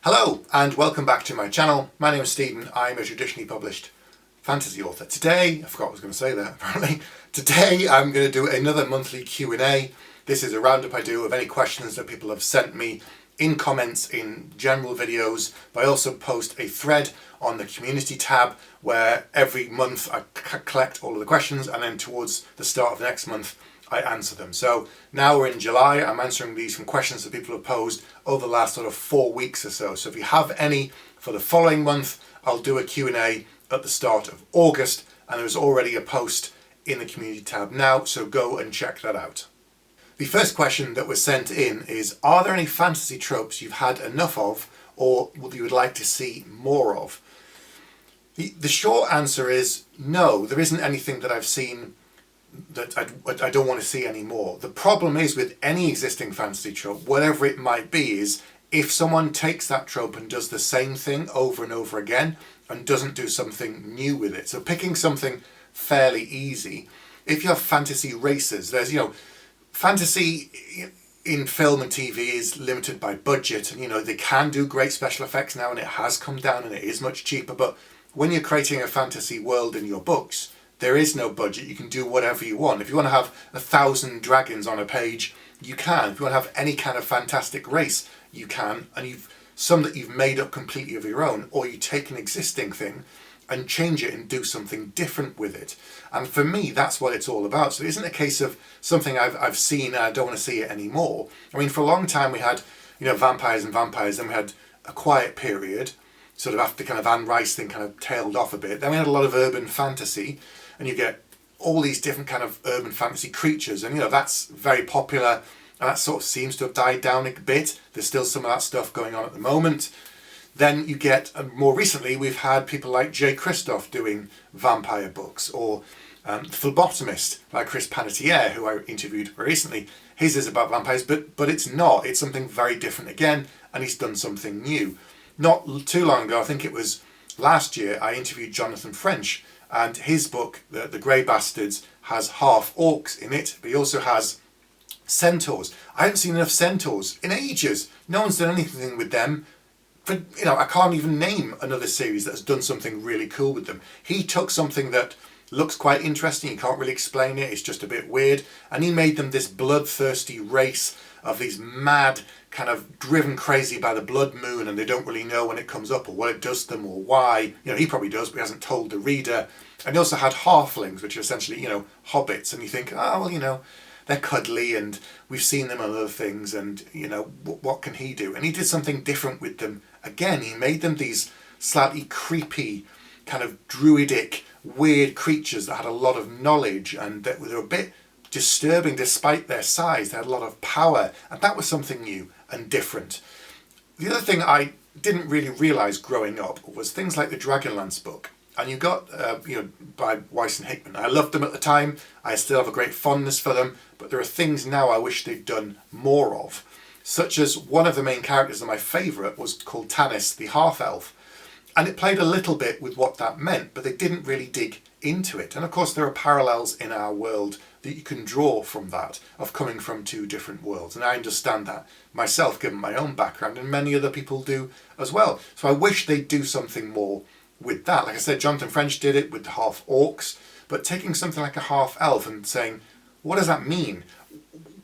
Hello and welcome back to my channel. My name is Stephen. I'm a traditionally published fantasy author. Today, I forgot what I was going to say there apparently. Today I'm going to do another monthly Q&A. This is a roundup I do of any questions that people have sent me in comments in general videos, but I also post a thread on the community tab where every month I collect all of the questions and then towards the start of next month I answer them. So now we're in July, I'm answering these from questions that people have posed over the last sort of 4 weeks or so. So if you have any for the following month, I'll do a Q&A at the start of August, and there's already a post in the community tab now, so go and check that out. The first question that was sent in is, are there any fantasy tropes you've had enough of or you would like to see more of? The short answer is no, there isn't anything that I've seen that I don't want to see anymore. The problem is with any existing fantasy trope, whatever it might be, is if someone takes that trope and does the same thing over and over again and doesn't do something new with it. So picking something fairly easy. If you have fantasy races, there's, fantasy in film and TV is limited by budget, and they can do great special effects now and it has come down and it is much cheaper, but when you're creating a fantasy world in your books, there is no budget. You can do whatever you want. If you want to have 1,000 dragons on a page, you can. If you want to have any kind of fantastic race, you can. And some that you've made up completely of your own, or you take an existing thing and change it and do something different with it. And for me, that's what it's all about. So it isn't a case of something I've seen and I don't want to see it anymore. I mean, for a long time we had, vampires, then we had a quiet period, sort of after kind of Anne Rice thing kind of tailed off a bit. Then we had a lot of urban fantasy, and you get all these different kind of urban fantasy creatures, and that's very popular, and that sort of seems to have died down a bit. There's still some of that stuff going on at the moment. Then you get, more recently, we've had people like Jay Kristoff doing vampire books, or The Phlebotomist, like Chris Panettiere, who I interviewed very recently. His is about vampires, but it's not. It's something very different again, and he's done something new. Not too long ago, I think it was last year, I interviewed Jonathan French, and his book, The Grey Bastards, has half orcs in it, but he also has centaurs. I haven't seen enough centaurs in ages. No one's done anything with them. But, I can't even name another series that has done something really cool with them. He took something that looks quite interesting, you can't really explain it, it's just a bit weird, and he made them this bloodthirsty race of these mad, kind of driven crazy by the blood moon, and they don't really know when it comes up or what it does to them or why. He probably does, but he hasn't told the reader. And he also had halflings, which are essentially, hobbits, and you think, they're cuddly and we've seen them on other things, and, what can he do? And he did something different with them. Again, he made them these slightly creepy, kind of druidic, weird creatures that had a lot of knowledge and that were a bit disturbing despite their size. They had a lot of power, and that was something new and different. The other thing I didn't really realise growing up was things like the Dragonlance book. And you got, by Weiss and Hickman. I loved them at the time. I still have a great fondness for them, but there are things now I wish they'd done more of. Such as one of the main characters, and my favourite, was called Tanis, the half-elf. And it played a little bit with what that meant, but they didn't really dig into it. And of course there are parallels in our world that you can draw from that, of coming from two different worlds. And I understand that myself, given my own background, and many other people do as well. So I wish they'd do something more with that. Like I said, Jonathan French did it with the half orcs, but taking something like a half elf and saying, what does that mean?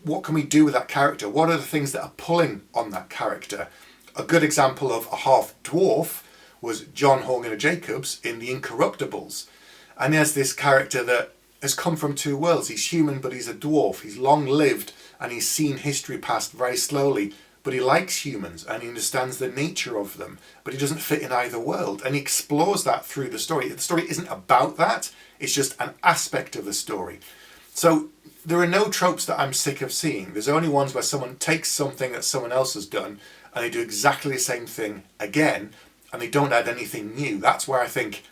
What can we do with that character? What are the things that are pulling on that character? A good example of a half dwarf was John Horner Jacobs in The Incorruptibles. And there's this character that has come from two worlds. He's human, but he's a dwarf. He's long lived and he's seen history passed very slowly, but he likes humans and he understands the nature of them, but he doesn't fit in either world. And he explores that through the story. The story isn't about that, it's just an aspect of the story. So there are no tropes that I'm sick of seeing. There's only ones where someone takes something that someone else has done and they do exactly the same thing again, and they don't add anything new. That's where I think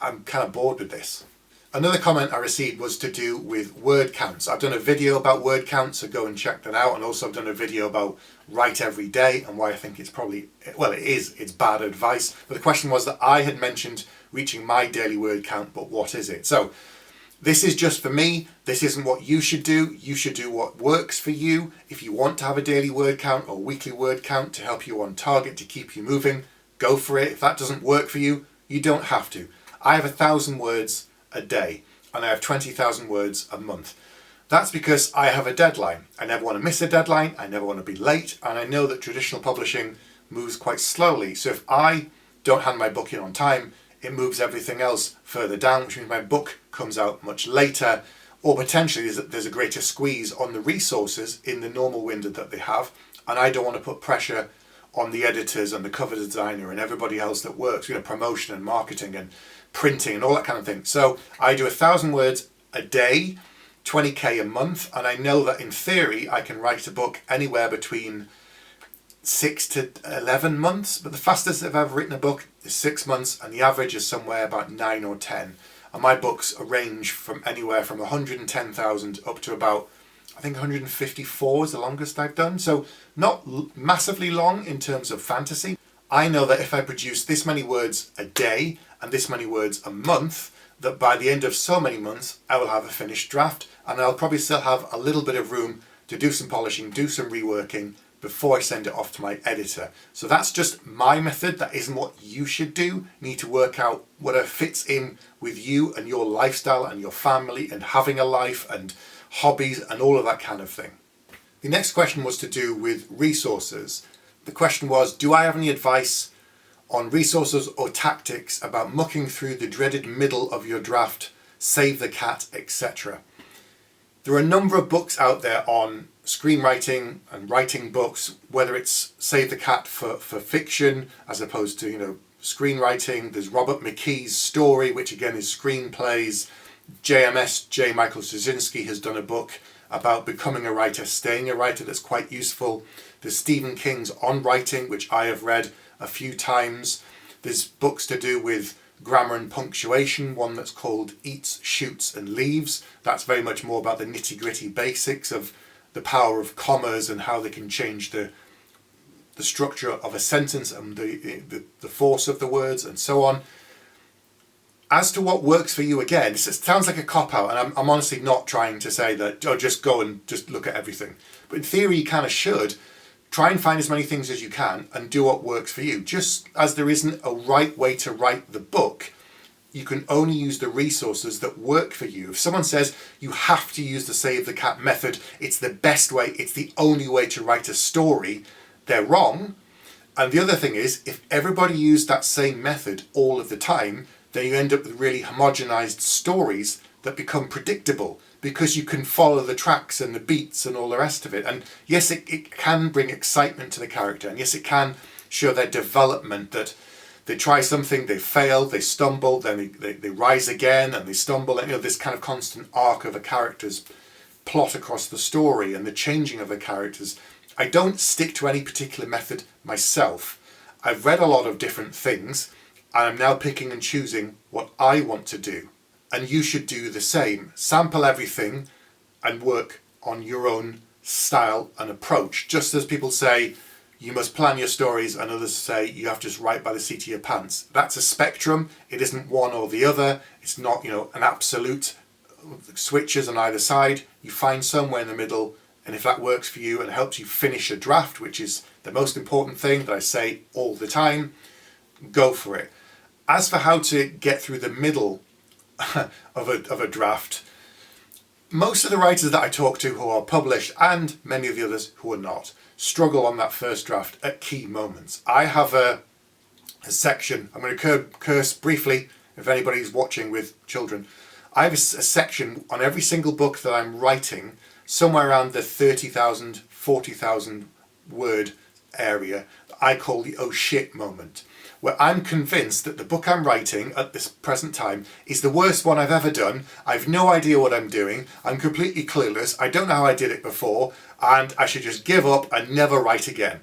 I'm kind of bored with this. Another comment I received was to do with word counts. I've done a video about word counts, so go and check that out. And also I've done a video about write every day and why I think it's probably, it's bad advice. But the question was that I had mentioned reaching my daily word count, but what is it? So This is just for me. This isn't what you should do. You should do what works for you. If you want to have a daily word count or weekly word count to help you on target, to keep you moving, go for it. If that doesn't work for you, you don't have to. I have 1,000 words a day and I have 20,000 words a month. That's because I have a deadline. I never want to miss a deadline. I never want to be late. And I know that traditional publishing moves quite slowly. So if I don't hand my book in on time, it moves everything else further down, which means my book comes out much later, or potentially there's a greater squeeze on the resources in the normal window that they have. And I don't want to put pressure on the editors and the cover designer and everybody else that works, promotion and marketing and printing and all that kind of thing. So I do 1,000 words a day, 20k a month, and I know that in theory I can write a book anywhere between 6 to 11 months, but the fastest I've ever written a book is 6 months, and the average is somewhere about 9 or 10. And my books range from anywhere from 110,000 up to about, I think 154 is the longest I've done. So not massively long in terms of fantasy. I know that if I produce this many words a day and this many words a month, that by the end of so many months, I will have a finished draft, and I'll probably still have a little bit of room to do some polishing, do some reworking before I send it off to my editor. So that's just my method. That isn't what you should do. You need to work out whatever fits in with you and your lifestyle and your family and having a life and hobbies and all of that kind of thing. The next question was to do with resources. The question was, do I have any advice on resources or tactics about mucking through the dreaded middle of your draft, save the cat, etc.? There are a number of books out there on screenwriting and writing books, whether it's Save the Cat for fiction as opposed to, screenwriting. There's Robert McKee's Story, which again is screenplays. JMS, J. Michael Straczynski, has done a book about becoming a writer, staying a writer, that's quite useful. There's Stephen King's On Writing, which I have read a few times. There's books to do with grammar and punctuation, one that's called Eats, Shoots and Leaves. That's very much more about the nitty-gritty basics of the power of commas and how they can change the structure of a sentence and the force of the words and so on. As to what works for you, again, it sounds like a cop-out, and I'm honestly not trying to say that, just go and just look at everything. But in theory, you kind of should. Try and find as many things as you can and do what works for you. Just as there isn't a right way to write the book, you can only use the resources that work for you. If someone says you have to use the Save the Cat method, it's the best way, it's the only way to write a story, they're wrong. And the other thing is, if everybody used that same method all of the time, then you end up with really homogenized stories that become predictable because you can follow the tracks and the beats and all the rest of it. And yes, it can bring excitement to the character, and yes, it can show their development, that they try something, they fail, they stumble, then they rise again and they stumble, and this kind of constant arc of a character's plot across the story and the changing of the characters. I don't stick to any particular method myself. I've read a lot of different things, and I'm now picking and choosing what I want to do. And you should do the same. Sample everything and work on your own style and approach. Just as people say you must plan your stories and others say you have to just write by the seat of your pants. That's a spectrum. It isn't one or the other. It's not, an absolute switches on either side. You find somewhere in the middle, and if that works for you and helps you finish a draft, which is the most important thing that I say all the time, go for it. As for how to get through the middle of a draft, most of the writers that I talk to who are published, and many of the others who are not, struggle on that first draft at key moments. I have a section, I'm going to curse briefly if anybody's watching with children. I have a section on every single book that I'm writing, somewhere around the 30,000, 40,000 word area, that I call the oh shit moment, where I'm convinced that the book I'm writing at this present time is the worst one I've ever done. I've no idea what I'm doing. I'm completely clueless. I don't know how I did it before, and I should just give up and never write again.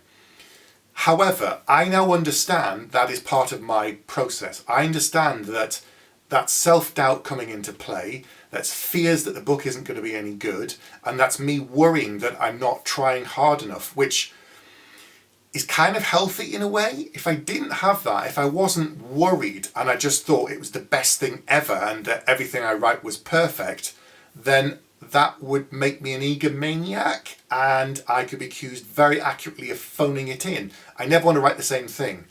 However, I now understand that is part of my process. I understand that that's self-doubt coming into play, that's fears that the book isn't going to be any good, and that's me worrying that I'm not trying hard enough, which is kind of healthy in a way. If I didn't have that, if I wasn't worried and I just thought it was the best thing ever and that everything I write was perfect, then that would make me an egomaniac and I could be accused very accurately of phoning it in. I never want to write the same thing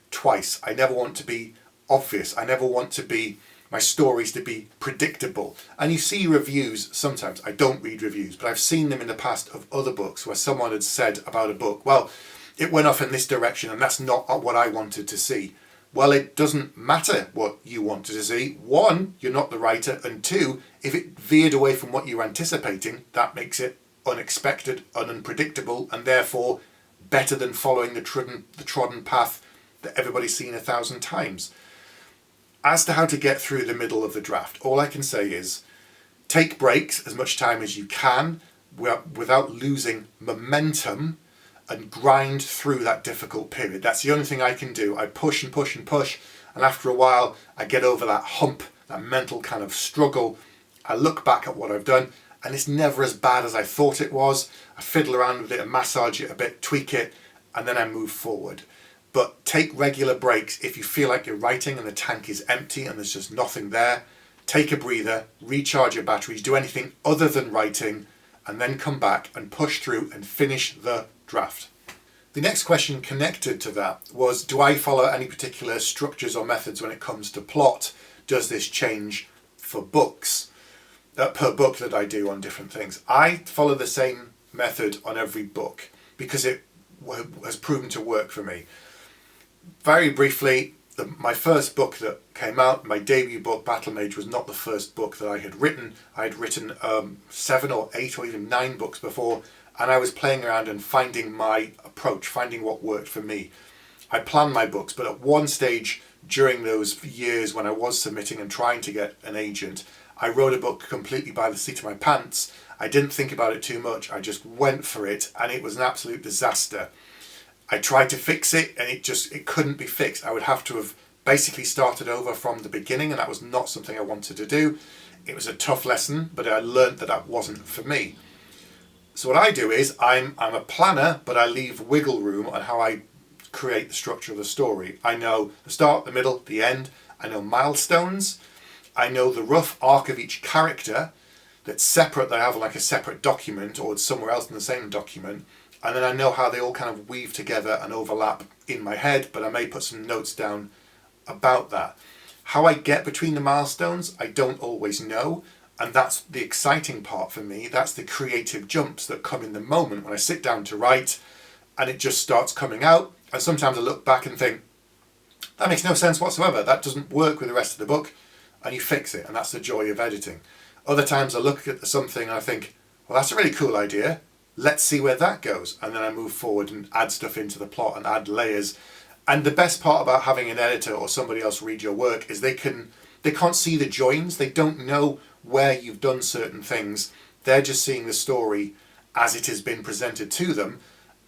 twice. I never want to be obvious. I never want to be my stories to be predictable. And you see reviews sometimes. I don't read reviews, but I've seen them in the past of other books where someone had said about a book, well, it went off in this direction and that's not what I wanted to see. Well, it doesn't matter what you wanted to see. One, you're not the writer, and two, if it veered away from what you were anticipating, that makes it unexpected and unpredictable, and therefore better than following the trodden path that everybody's seen 1,000 times. As to how to get through the middle of the draft, all I can say is take breaks as much time as you can without losing momentum, and grind through that difficult period. That's the only thing I can do. I push and push and push, and after a while I get over that hump, that mental kind of struggle. I look back at what I've done and it's never as bad as I thought it was. I fiddle around with it and massage it a bit, tweak it, and then I move forward. But take regular breaks if you feel like you're writing and the tank is empty and there's just nothing there. Take a breather, recharge your batteries, do anything other than writing, and then come back and push through and finish the draft. The next question connected to that was, do I follow any particular structures or methods when it comes to plot? Does this change for books, per book that I do on different things? I follow the same method on every book because it has proven to work for me. Very briefly, my first book that came out, my debut book, Battle Mage, was not the first book that I had written. I had written 7 or 8 or even 9 books before, and I was playing around and finding my approach, finding what worked for me. I planned my books, but at one stage during those years when I was submitting and trying to get an agent, I wrote a book completely by the seat of my pants. I didn't think about it too much. I just went for it, and it was an absolute disaster. I tried to fix it, and it couldn't be fixed. I would have to have basically started over from the beginning, and that was not something I wanted to do. It was a tough lesson, but I learned that that wasn't for me. So what I do is I'm a planner, but I leave wiggle room on how I create the structure of the story. I know the start, the middle, the end. I know milestones. I know the rough arc of each character that's separate, that I have like a separate document or it's somewhere else in the same document. And then I know how they all kind of weave together and overlap in my head, but I may put some notes down about that. How I get between the milestones, I don't always know. And that's the exciting part for me. That's the creative jumps that come in the moment when I sit down to write and it just starts coming out. And sometimes I look back and think, that makes no sense whatsoever. That doesn't work with the rest of the book. And you fix it. And that's the joy of editing. Other times I look at something and I think, well, that's a really cool idea. Let's see where that goes. And then I move forward and add stuff into the plot and add layers. And the best part about having an editor or somebody else read your work is they can't see the joins. They don't know where you've done certain things. They're just seeing the story as it has been presented to them.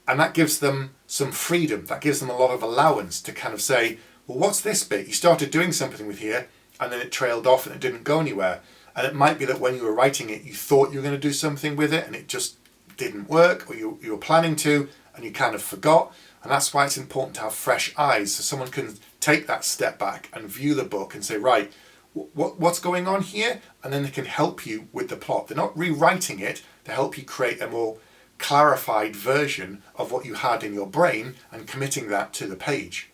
And that gives them some freedom. That gives them a lot of allowance to kind of say, well, what's this bit? You started doing something with here and then it trailed off and it didn't go anywhere. And it might be that when you were writing it, you thought you were going to do something with it and it just didn't work, or you were planning to and you kind of forgot. And that's why it's important to have fresh eyes, so someone can take that step back and view the book and say, right, what's going on here? And then they can help you with the plot. They're not rewriting it, they help you create a more clarified version of what you had in your brain and committing that to the page.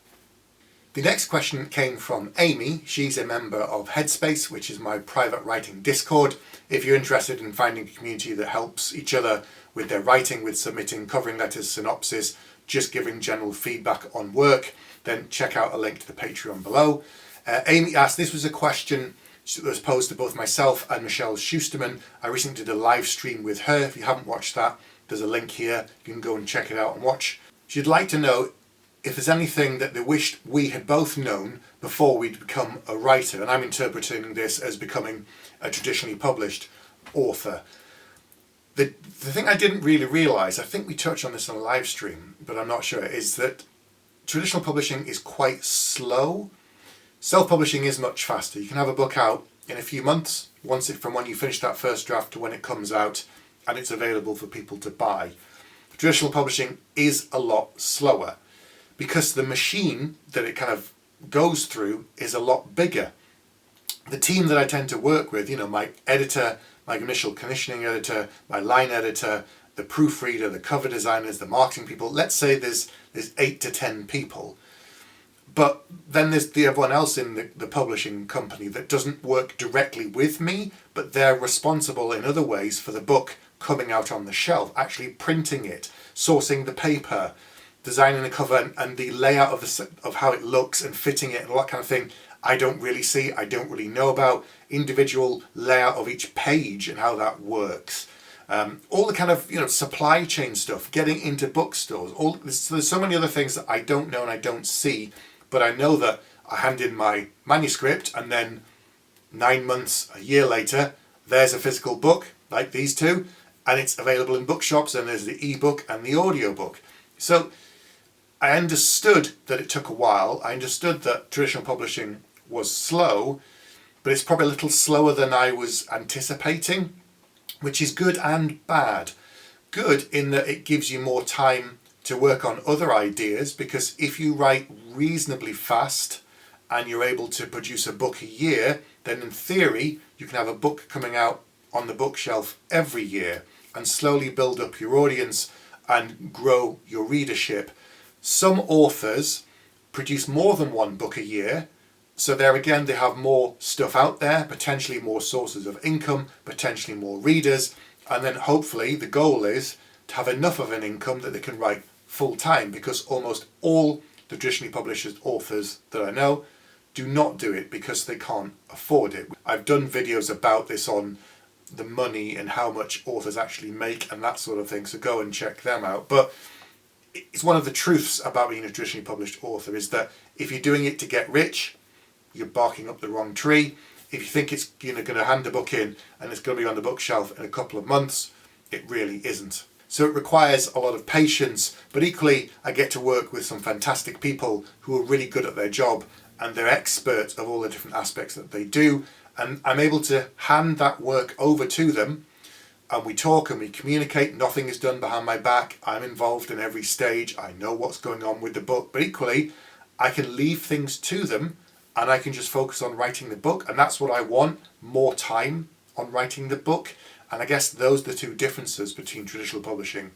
The next question came from Amy. She's a member of Headspace, which is my private writing Discord. If you're interested in finding a community that helps each other with their writing, with submitting covering letters, synopsis, just giving general feedback on work, then check out a link to the Patreon below. Amy asked, this was a question that was posed to both myself and Michelle Schusterman. I recently did a live stream with her. If you haven't watched that, there's a link here. You can go and check it out and watch. She'd like to know if there's anything that they wished we had both known before we'd become a writer. And I'm interpreting this as becoming a traditionally published author. The thing I didn't really realise, I think we touched on this on a live stream, but I'm not sure, is that traditional publishing is quite slow. Self-publishing is much faster. You can have a book out in a few months, from when you finish that first draft to when it comes out, and it's available for people to buy. traditional publishing is a lot slower because the machine that it kind of goes through is a lot bigger. The team that I tend to work with, my editor, my initial commissioning editor, my line editor, the proofreader, the cover designers, the marketing people, let's say there's 8 to 10 people. But then there's everyone else in the publishing company that doesn't work directly with me, but they're responsible in other ways for the book coming out on the shelf, actually printing it, sourcing the paper, designing the cover and the layout of how it looks and fitting it and all that kind of thing. I don't really see, I don't really know about individual layout of each page and how that works. All the kind of supply chain stuff, getting into bookstores, there's so many other things that I don't know and I don't see, but I know that I hand in my manuscript and then 9 months, a year later, there's a physical book like these two, and it's available in bookshops, and there's the ebook and the audiobook. So I understood that it took a while. I understood that traditional publishing was slow, but it's probably a little slower than I was anticipating, which is good and bad. Good in that it gives you more time to work on other ideas, because if you write reasonably fast and you're able to produce a book a year, then in theory you can have a book coming out on the bookshelf every year and slowly build up your audience and grow your readership. Some authors produce more than one book a year, so there again they have more stuff out there, potentially more sources of income, potentially more readers, and then hopefully the goal is to have enough of an income that they can write full time, because almost all the traditionally published authors that I know do not do it because they can't afford it. I've done videos about this on the money and how much authors actually make and that sort of thing, so go and check them out. But it's one of the truths about being a traditionally published author is that if you're doing it to get rich, you're barking up the wrong tree. If you think it's going to hand a book in and it's going to be on the bookshelf in a couple of months, it really isn't. So it requires a lot of patience, but equally I get to work with some fantastic people who are really good at their job and they're experts of all the different aspects that they do, and I'm able to hand that work over to them, and we talk and we communicate. Nothing is done behind my back. I'm involved in every stage. I know what's going on with the book, but equally I can leave things to them and I can just focus on writing the book, and that's what I want, more time on writing the book. And I guess those are the two differences between traditional publishing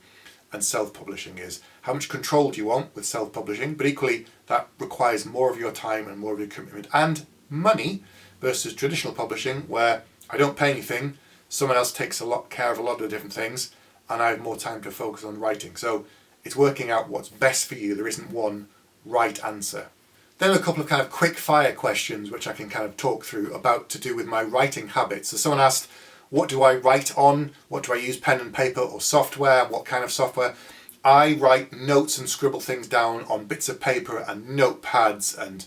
and self-publishing, is how much control do you want with self-publishing, but equally that requires more of your time and more of your commitment and money, versus traditional publishing where I don't pay anything, someone else takes care of a lot of different things, and I have more time to focus on writing. So it's working out what's best for you. There isn't one right answer. Then a couple of kind of quick fire questions which I can kind of talk through about to do with my writing habits. So someone asked, what do I write on? What do I use, pen and paper or software? What kind of software? I write notes and scribble things down on bits of paper and notepads, and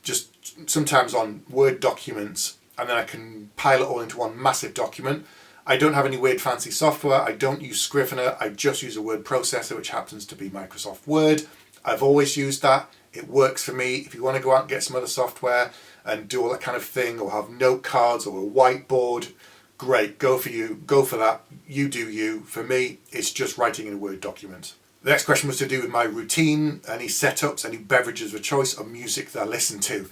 just sometimes on Word documents, and then I can pile it all into one massive document. I don't have any weird fancy software. I don't use Scrivener. I just use a word processor, which happens to be Microsoft Word. I've always used that. It works for me. If you want to go out and get some other software and do all that kind of thing, or have note cards or a whiteboard, great, go for you, go for that, you do you. For me, it's just writing in a Word document. The next question was to do with my routine, any setups, any beverages of choice, or music that I listen to.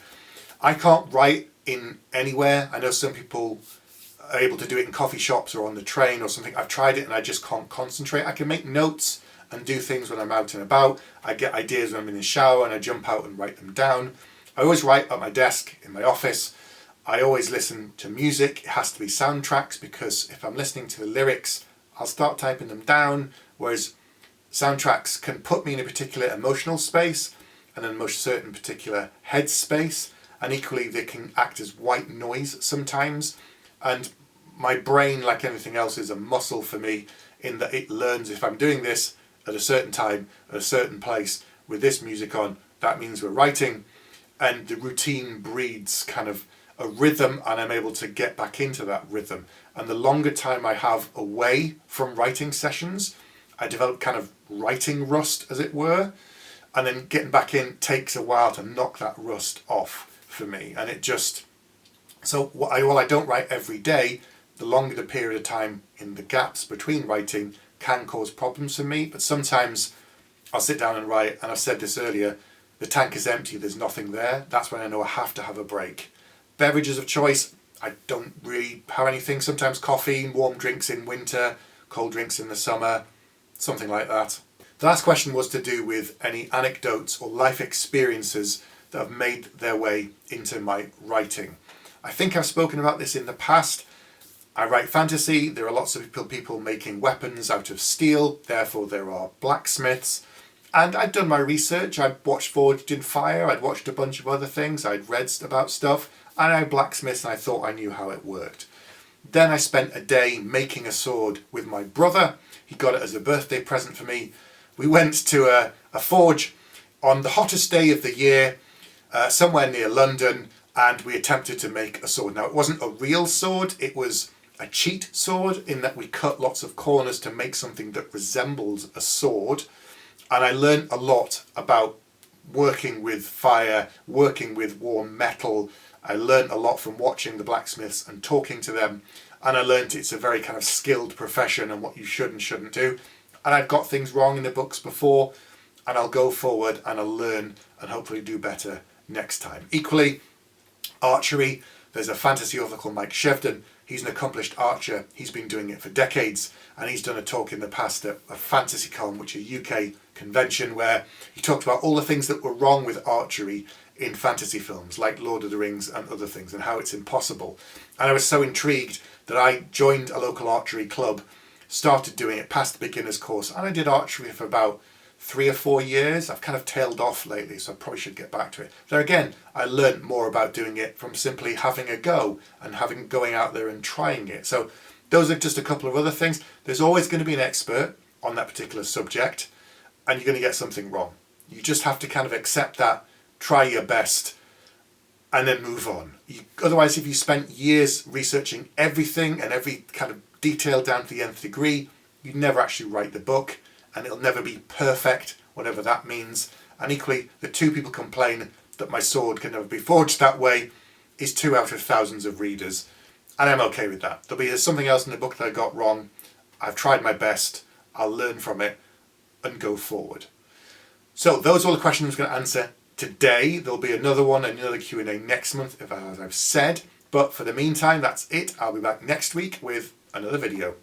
I can't write in anywhere. I know some people are able to do it in coffee shops or on the train or something. I've tried it and I just can't concentrate. I can make notes and do things when I'm out and about. I get ideas when I'm in the shower and I jump out and write them down. I always write at my desk in my office. I always listen to music. It has to be soundtracks, because if I'm listening to the lyrics, I'll start typing them down, whereas soundtracks can put me in a particular emotional space and then most certain particular head space, and equally they can act as white noise sometimes. And my brain, like anything else, is a muscle for me in that it learns if I'm doing this at a certain time, at a certain place, with this music on, that means we're writing, and the routine breeds kind of a rhythm, and I'm able to get back into that rhythm. And the longer time I have away from writing sessions, I develop kind of writing rust, as it were, and then getting back in takes a while to knock that rust off for me. And it just, so while I don't write every day, the longer the period of time in the gaps between writing can cause problems for me, but sometimes I'll sit down and write, and I've said this earlier, the tank is empty, there's nothing there. That's when I know I have to have a break. Beverages of choice, I don't really have anything. Sometimes coffee, warm drinks in winter, cold drinks in the summer, something like that. The last question was to do with any anecdotes or life experiences that have made their way into my writing. I think I've spoken about this in the past. I write fantasy. There are lots of people making weapons out of steel, therefore there are blacksmiths. And I'd done my research. I'd watched Forged in Fire, I'd watched a bunch of other things, I'd read about stuff, and I blacksmiths and I thought I knew how it worked. Then I spent a day making a sword with my brother. He got it as a birthday present for me. We went to a forge on the hottest day of the year, somewhere near London, and we attempted to make a sword. Now, it wasn't a real sword, it was a cheat sword in that we cut lots of corners to make something that resembles a sword. And I learned a lot about working with fire, working with warm metal. I learned a lot from watching the blacksmiths and talking to them. And I learned it's a very kind of skilled profession and what you should and shouldn't do. And I've got things wrong in the books before, and I'll go forward and I'll learn and hopefully do better next time. Equally, archery. There's a fantasy author called Mike Shevden. He's an accomplished archer. He's been doing it for decades, and he's done a talk in the past at a fantasy con, which is a UK convention, where he talked about all the things that were wrong with archery in fantasy films like Lord of the Rings and other things, and how it's impossible. And I was so intrigued that I joined a local archery club, started doing it, passed the beginner's course, and I did archery for about 3 or 4 years. I've kind of tailed off lately, so I probably should get back to it. There again, I learned more about doing it from simply having a go and going out there and trying it. So those are just a couple of other things. There's always going to be an expert on that particular subject, and you're going to get something wrong. You just have to kind of accept that, try your best, and then move on. Otherwise, if you spent years researching everything and every kind of detail down to the nth degree, you'd never actually write the book, and it'll never be perfect, whatever that means. And equally, the 2 people complain that my sword can never be forged that way is 2 out of thousands of readers, and I'm okay with that. There's something else in the book that I got wrong. I've tried my best. I'll learn from it and go forward. So those are all the questions I'm going to answer today. There'll be another one, another Q&A next month, as I've said. But for the meantime, that's it. I'll be back next week with another video.